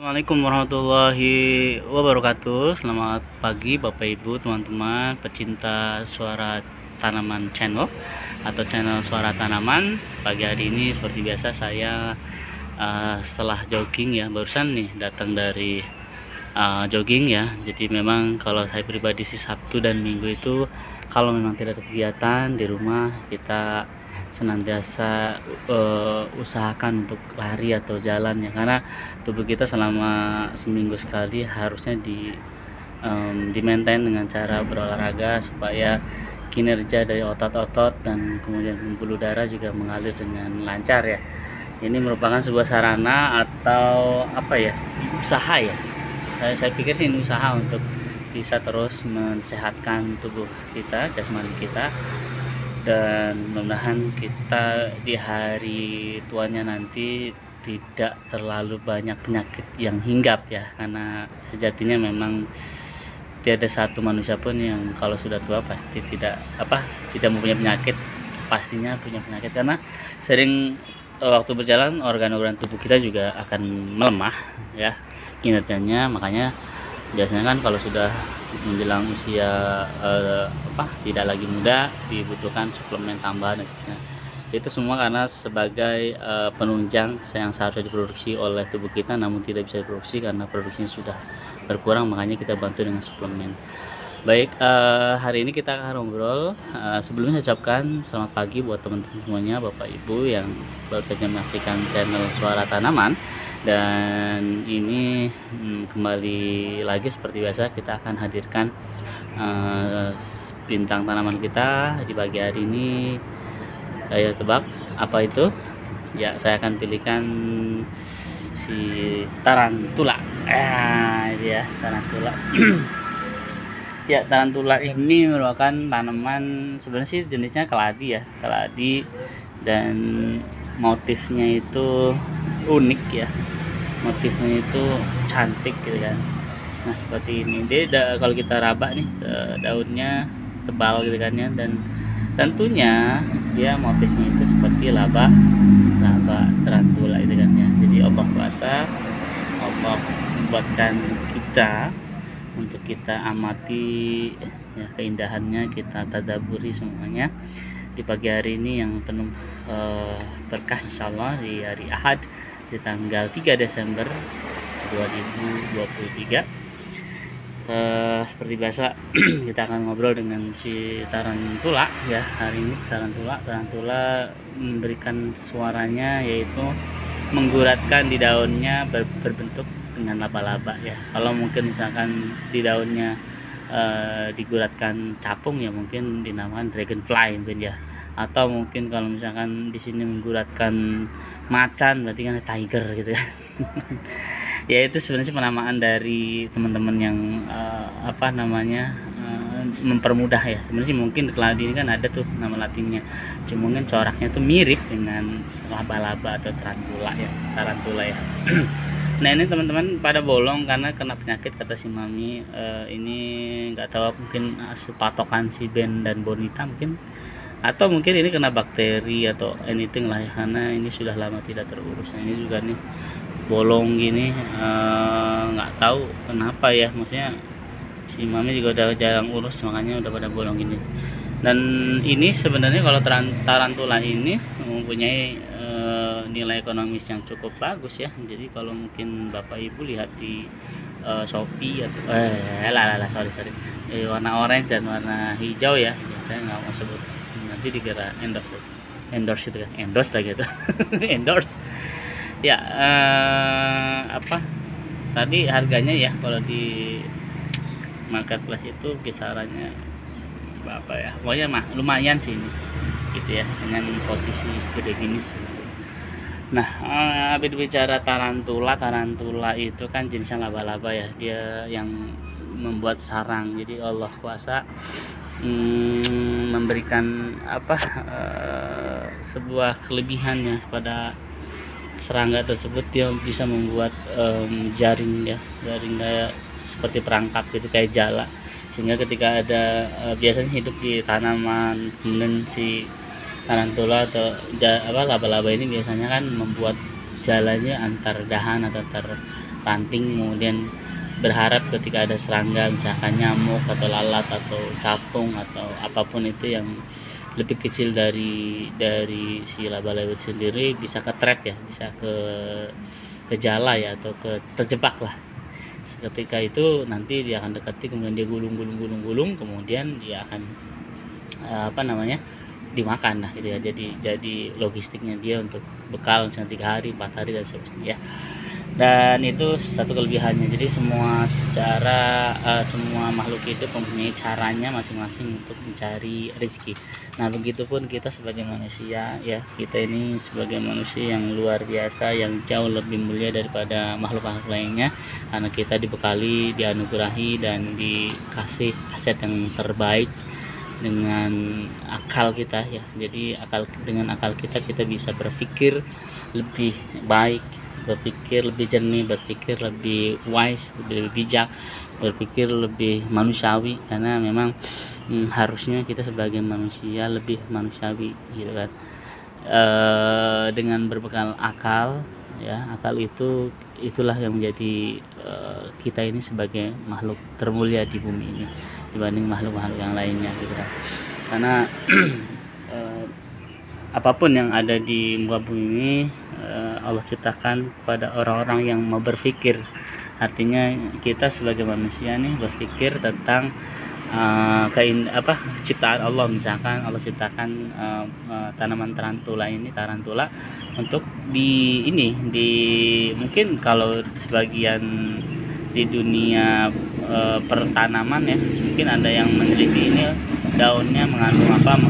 Assalamualaikum warahmatullahi wabarakatuh. Selamat pagi Bapak Ibu, teman-teman pecinta suara tanaman channel atau channel suara tanaman. Pagi hari ini seperti biasa saya setelah jogging ya, barusan nih datang dari jogging ya. Jadi memang kalau saya pribadi sih Sabtu dan Minggu itu kalau memang tidak ada kegiatan di rumah, kita senantiasa usahakan untuk lari atau jalan ya, karena tubuh kita selama seminggu sekali harusnya di maintain dengan cara berolahraga supaya kinerja dari otot-otot dan kemudian pembuluh darah juga mengalir dengan lancar ya. Ini merupakan sebuah sarana atau apa ya, usaha ya. Saya pikir sih ini usaha untuk bisa terus mensehatkan tubuh kita, jasmani kita, dan mudah-mudahan kita di hari tuanya nanti tidak terlalu banyak penyakit yang hinggap ya, karena sejatinya memang tidak ada satu manusia pun yang kalau sudah tua pasti tidak mempunyai penyakit. Pastinya punya penyakit karena sering waktu berjalan organ-organ tubuh kita juga akan melemah ya kinerjanya. Makanya biasanya kan kalau sudah menjelang usia tidak lagi muda dibutuhkan suplemen tambahan dan sebagainya. Itu semua karena sebagai penunjang yang seharusnya diproduksi oleh tubuh kita namun tidak bisa diproduksi karena produksinya sudah berkurang, makanya kita bantu dengan suplemen. Baik, hari ini kita akan ngobrol. Sebelumnya saya ucapkan selamat pagi buat teman-teman semuanya, Bapak Ibu yang baru saja menyaksikan channel Suara Tanaman. Dan ini kembali lagi seperti biasa kita akan hadirkan bintang tanaman kita di pagi hari ini. Ayo tebak apa itu? Ya, saya akan pilihkan si tarantula. Ini ya tarantula. Ya, tarantula ini merupakan tanaman, sebenarnya sih jenisnya keladi ya, keladi, dan motifnya itu unik ya, motifnya itu cantik gitu kan. Nah seperti ini dia kalau kita raba nih daunnya tebal gitu kan ya, dan tentunya dia motifnya itu seperti laba tarantula gitu kan ya. Jadi Allah kuasa, Allah membuatkan kita untuk kita amati ya, keindahannya, kita tadaburi semuanya di pagi hari ini yang penuh berkah insyaallah, di hari Ahad di tanggal 3 Desember 2023. Seperti biasa kita akan ngobrol dengan si tarantula ya. Hari ini tarantula memberikan suaranya, yaitu mengguratkan di daunnya berbentuk dengan laba-laba ya. Kalau mungkin misalkan di daunnya diguratkan capung ya mungkin dinamakan dragonfly mungkin ya, atau mungkin kalau misalkan di sini mengguratkan macan berarti kan tiger gitu ya. Ya itu sebenarnya penamaan dari teman-teman yang mempermudah ya. Sebenarnya mungkin keladi ini kan ada tuh nama latinnya, cuma mungkin coraknya tuh mirip dengan laba-laba atau tarantula ya. Nah ini teman-teman pada bolong karena kena penyakit kata si mami. Ini nggak tahu, mungkin patokan si Ben dan Bonita mungkin, atau mungkin ini kena bakteri atau anything lah ya, karena ini sudah lama tidak terurus. Nah ini juga nih bolong gini, nggak tahu kenapa ya, maksudnya si mami juga udah jarang urus makanya udah pada bolong gini. Dan ini sebenarnya kalau tarantula ini mempunyai nilai ekonomis yang cukup bagus ya. Jadi kalau mungkin Bapak Ibu lihat di Shopee atau sorry warna orange dan warna hijau ya, saya nggak mau sebut nanti dikira endorse itu kan, endorse lah gitu. Endorse ya. Tadi harganya ya kalau di marketplace itu kisarannya berapa ya, pokoknya lumayan sih ini gitu ya, dengan posisi segede gini sih. Nah, bicara tarantula itu kan jenisnya laba-laba ya, dia yang membuat sarang. Jadi Allah kuasa memberikan sebuah kelebihannya pada serangga tersebut. Dia bisa membuat jaring kayak seperti perangkap gitu, kayak jala, sehingga ketika ada biasanya hidup di tanaman, kemudian si tarantula atau laba-laba ini biasanya kan membuat jalannya antar dahan atau antar ranting, kemudian berharap ketika ada serangga misalkan nyamuk atau lalat atau capung atau apapun itu yang lebih kecil dari si laba-laba itu sendiri bisa ke trap ya, bisa ke jala ya, atau terjebak lah. Ketika itu nanti dia akan dekati, kemudian dia gulung, kemudian dia akan dimakan lah gitu ya. Jadi logistiknya dia untuk bekal misalnya 3 hari 4 hari dan seterusnya ya. Dan itu satu kelebihannya. Jadi semua makhluk hidup mempunyai caranya masing-masing untuk mencari rezeki. Nah, begitupun kita sebagai manusia ya. Kita ini sebagai manusia yang luar biasa, yang jauh lebih mulia daripada makhluk-makhluk lainnya, karena kita dibekali, dianugerahi dan dikasih aset yang terbaik dengan akal kita ya. Jadi dengan akal kita bisa berpikir lebih baik, berpikir lebih jernih, berpikir lebih wise, lebih bijak, berpikir lebih manusiawi, karena memang harusnya kita sebagai manusia lebih manusiawi gitu kan. Dengan berbekal akal ya, akal itulah yang menjadi kita ini sebagai makhluk termulia di bumi ini dibanding makhluk-makhluk yang lainnya gitu kan. Karena apapun yang ada di muka bumi ini Allah ciptakan kepada orang-orang yang mau berpikir. Artinya kita sebagai manusia nih berpikir tentang ciptaan Allah. Misalkan Allah ciptakan tanaman tarantula untuk mungkin kalau sebagian di dunia pertanaman ya, mungkin ada yang meneliti ini daunnya mengandung apa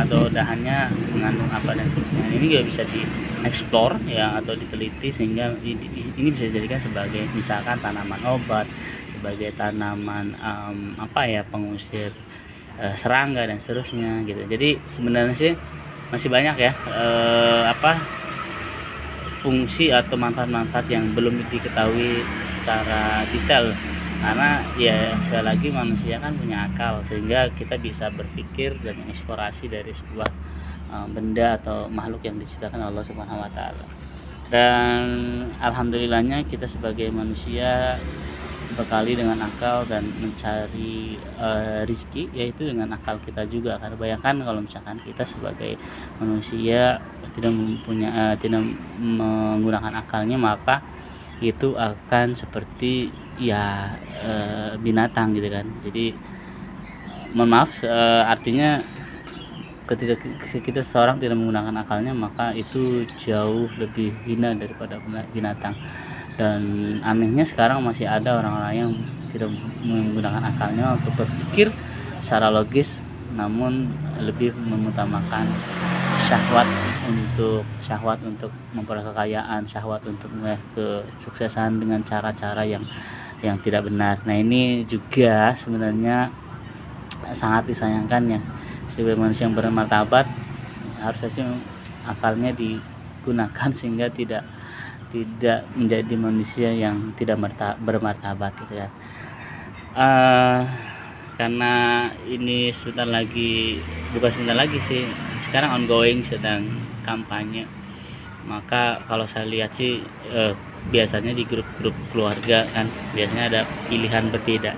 atau dahannya mengandung apa dan sebagainya. Ini juga bisa dieksplor ya, atau diteliti sehingga ini bisa dijadikan sebagai misalkan tanaman obat, sebagai tanaman pengusir serangga dan seterusnya gitu. Jadi sebenarnya sih masih banyak ya fungsi atau manfaat-manfaat yang belum diketahui secara detail, karena ya sekali lagi manusia kan punya akal, sehingga kita bisa berpikir dan mengeksplorasi dari sebuah benda atau makhluk yang diciptakan Allah Subhanahu wa taala. Dan alhamdulillahnya kita sebagai manusia bekali dengan akal dan mencari rezeki yaitu dengan akal kita juga. Karena bayangkan kalau misalkan kita sebagai manusia tidak menggunakan akalnya, maka itu akan seperti binatang gitu kan. Jadi artinya ketika kita seorang tidak menggunakan akalnya, maka itu jauh lebih hina daripada binatang. Dan anehnya sekarang masih ada orang-orang yang tidak menggunakan akalnya untuk berpikir secara logis, namun lebih mengutamakan syahwat untuk memperoleh kekayaan, syahwat untuk meraih kesuksesan dengan cara-cara yang tidak benar. Nah, ini juga sebenarnya sangat disayangkan ya. Sebagai manusia yang bermartabat, harusnya sih akalnya digunakan sehingga tidak menjadi manusia yang tidak bermartabat gitu ya. Karena ini bukan sebentar lagi sih, sekarang ongoing, sedang kampanye. Maka kalau saya lihat sih biasanya di grup-grup keluarga kan biasanya ada pilihan berbeda.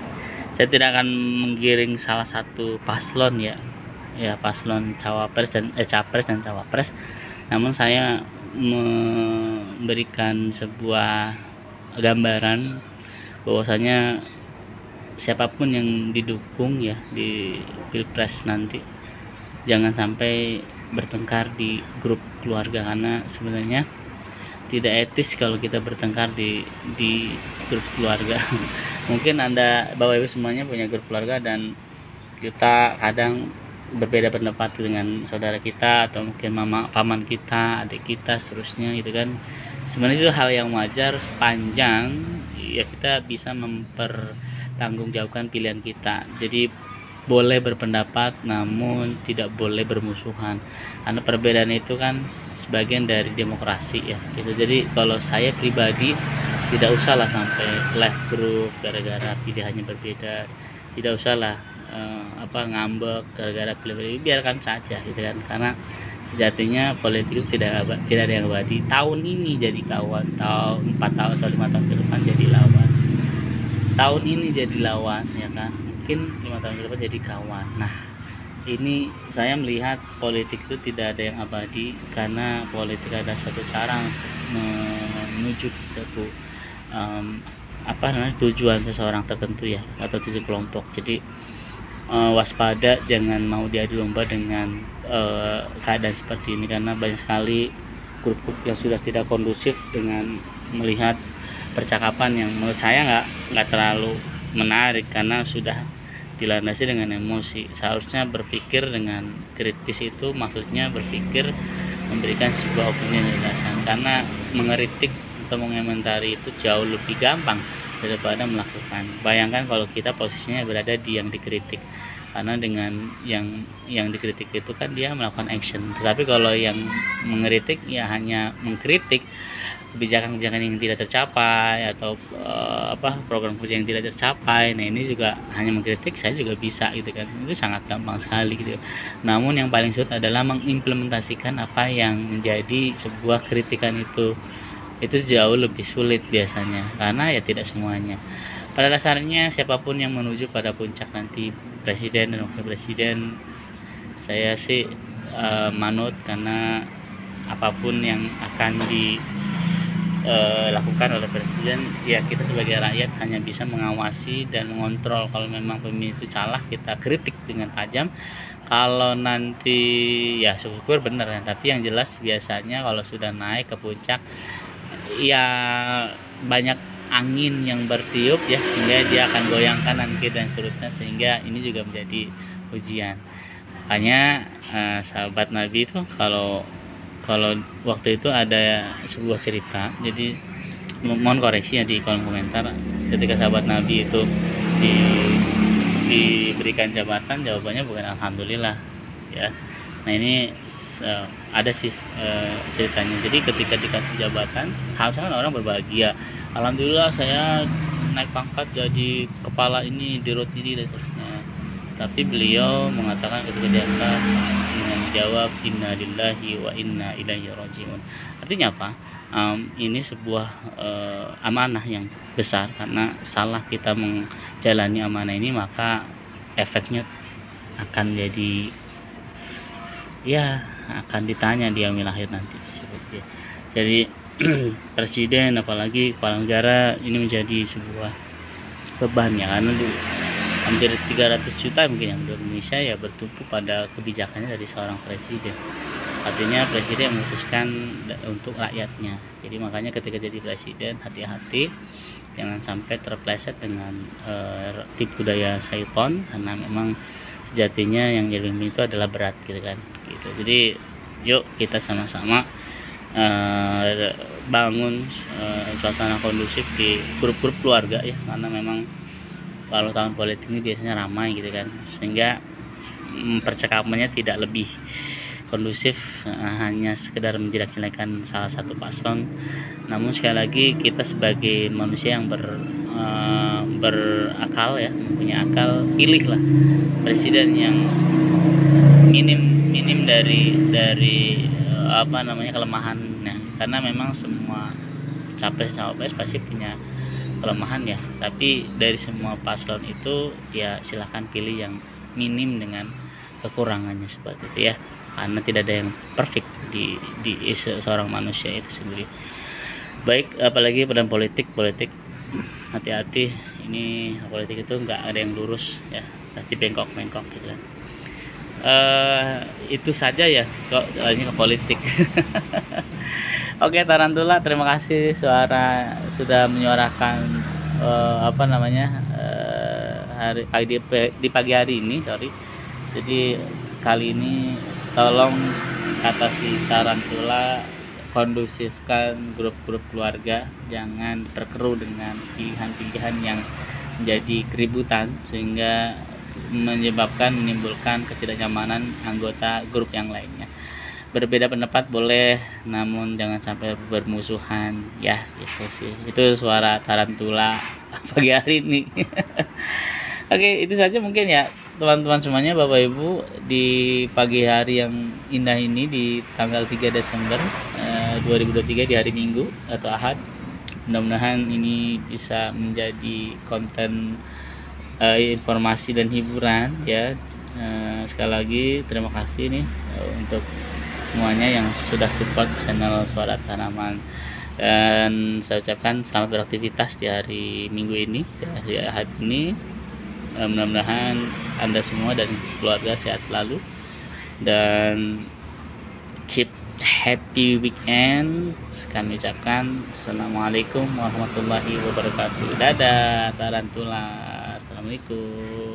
Saya tidak akan menggiring salah satu paslon ya paslon capres dan cawapres, namun saya memberikan sebuah gambaran bahwasanya siapapun yang didukung ya di pilpres nanti, jangan sampai bertengkar di grup keluarga, karena sebenarnya tidak etis kalau kita bertengkar di grup keluarga. Mungkin Anda Bapak Ibu semuanya punya grup keluarga dan kita kadang berbeda pendapat dengan saudara kita atau mungkin paman kita, adik kita, seterusnya gitu kan. Sebenarnya itu hal yang wajar sepanjang ya kita bisa mempertanggungjawabkan pilihan kita. Jadi boleh berpendapat namun tidak boleh bermusuhan, karena perbedaan itu kan sebagian dari demokrasi ya gitu. Jadi kalau saya pribadi tidak usahlah sampai live group gara-gara pilihannya berbeda, tidak usahlah ngambek gara-gara pilih, biarkan saja gitu kan. Karena Sejatinya politik itu tidak ada yang abadi. Tahun ini jadi kawan, tahun 4 tahun atau 5 tahun ke depan jadi lawan. Tahun ini jadi lawan, ya kan? Mungkin 5 tahun ke depan jadi kawan. Nah, ini saya melihat politik itu tidak ada yang abadi, karena politik ada satu cara menuju ke suatu tujuan seseorang tertentu ya, atau tujuan kelompok. Jadi waspada, jangan mau diadu domba dengan keadaan seperti ini, karena banyak sekali grup-grup yang sudah tidak kondusif dengan melihat percakapan yang menurut saya nggak terlalu menarik, karena sudah dilandasi dengan emosi. Seharusnya berpikir dengan kritis, itu maksudnya berpikir memberikan sebuah opini dan gagasan, karena mengeritik atau mengomentari itu jauh lebih gampang daripada melakukan. Bayangkan kalau kita posisinya berada di yang dikritik, karena dengan yang dikritik itu kan dia melakukan action, tetapi kalau yang mengkritik ya hanya mengkritik kebijakan-kebijakan yang tidak tercapai, atau program kerja yang tidak tercapai. Nah, ini juga hanya mengkritik, saya juga bisa gitu kan, itu sangat gampang sekali gitu. Namun yang paling sulit adalah mengimplementasikan apa yang menjadi sebuah kritikan itu jauh lebih sulit biasanya, karena ya tidak semuanya. Pada dasarnya siapapun yang menuju pada puncak nanti, presiden dan wakil presiden, saya sih manut, karena apapun yang akan dilakukan oleh presiden, ya kita sebagai rakyat hanya bisa mengawasi dan mengontrol. Kalau memang pemimpin itu salah, kita kritik dengan tajam. Kalau nanti ya syukur bener ya, tapi yang jelas biasanya kalau sudah naik ke puncak ya banyak angin yang bertiup ya, hingga dia akan goyang kanan kiri dan seterusnya, sehingga ini juga menjadi ujian. Hanya sahabat Nabi itu kalau waktu itu ada sebuah cerita, jadi mohon koreksi ya di kolom komentar, ketika sahabat Nabi itu diberikan jabatan, jawabannya bukan alhamdulillah ya. Nah, ini ada sih ceritanya. Jadi ketika dikasih jabatan, harusnya kan orang berbahagia, alhamdulillah saya naik pangkat jadi kepala ini, dirut ini dan seterusnya. Tapi beliau mengatakan ketika diangkat dengan menjawab inna lillahi wa inna ilaihi rajiun. Artinya apa? Ini sebuah amanah yang besar, karena salah kita menjalani amanah ini, maka efeknya akan jadi ya akan ditanya di yaumil akhir nanti. Jadi presiden apalagi kepala negara ini menjadi sebuah beban ya, karena hampir 300 juta mungkin yang di Indonesia ya bertumpu pada kebijakannya dari seorang presiden. Artinya presiden memutuskan untuk rakyatnya. Jadi makanya ketika jadi presiden, hati-hati jangan sampai terpleset dengan tipu daya syaitan, karena memang sejatinya yang jadi pemimpin itu adalah berat gitu kan gitu. Jadi yuk kita sama-sama bangun suasana kondusif di grup-grup keluarga ya, karena memang kalau tahun politik ini biasanya ramai gitu kan, sehingga percakapannya tidak lebih kondusif hanya sekedar menjelek-jelekan salah satu paslon. Namun sekali lagi kita sebagai manusia yang berakal ya, mempunyai akal, pilihlah presiden yang minim dari kelemahannya, karena memang semua capres-cawapres pasti punya kelemahan ya, tapi dari semua paslon itu ya silakan pilih yang minim dengan kekurangannya seperti itu ya, karena tidak ada yang perfect di seorang manusia itu sendiri. Baik, apalagi pada politik hati-hati, ini politik itu nggak ada yang lurus ya, pasti bengkok-bengkok gitu kan. Itu saja ya kok ini ke politik. Oke, Tarantula, terima kasih sudah menyuarakan di pagi hari ini, sorry. Jadi kali ini tolong kata si Tarantula, kondusifkan grup-grup keluarga, jangan terkeruh dengan pilihan-pilihan yang menjadi keributan sehingga menimbulkan ketidaknyamanan anggota grup yang lainnya. Berbeda pendapat boleh, namun jangan sampai bermusuhan ya, itu sih. Itu suara Tarantula pagi hari ini. Oke, itu saja mungkin ya. teman-teman semuanya, Bapak Ibu, di pagi hari yang indah ini di tanggal 3 Desember 2023 di hari Minggu atau Ahad. Mudah-mudahan ini bisa menjadi konten informasi dan hiburan ya. Sekali lagi terima kasih nih untuk semuanya yang sudah support channel Suara Tanaman, dan saya ucapkan selamat beraktivitas di hari Minggu ini ya, di Ahad ini. Mudah-mudahan Anda semua dan keluarga sehat selalu dan keep happy weekend. Kami ucapkan assalamualaikum warahmatullahi wabarakatuh. Dadah tarantula, assalamualaikum.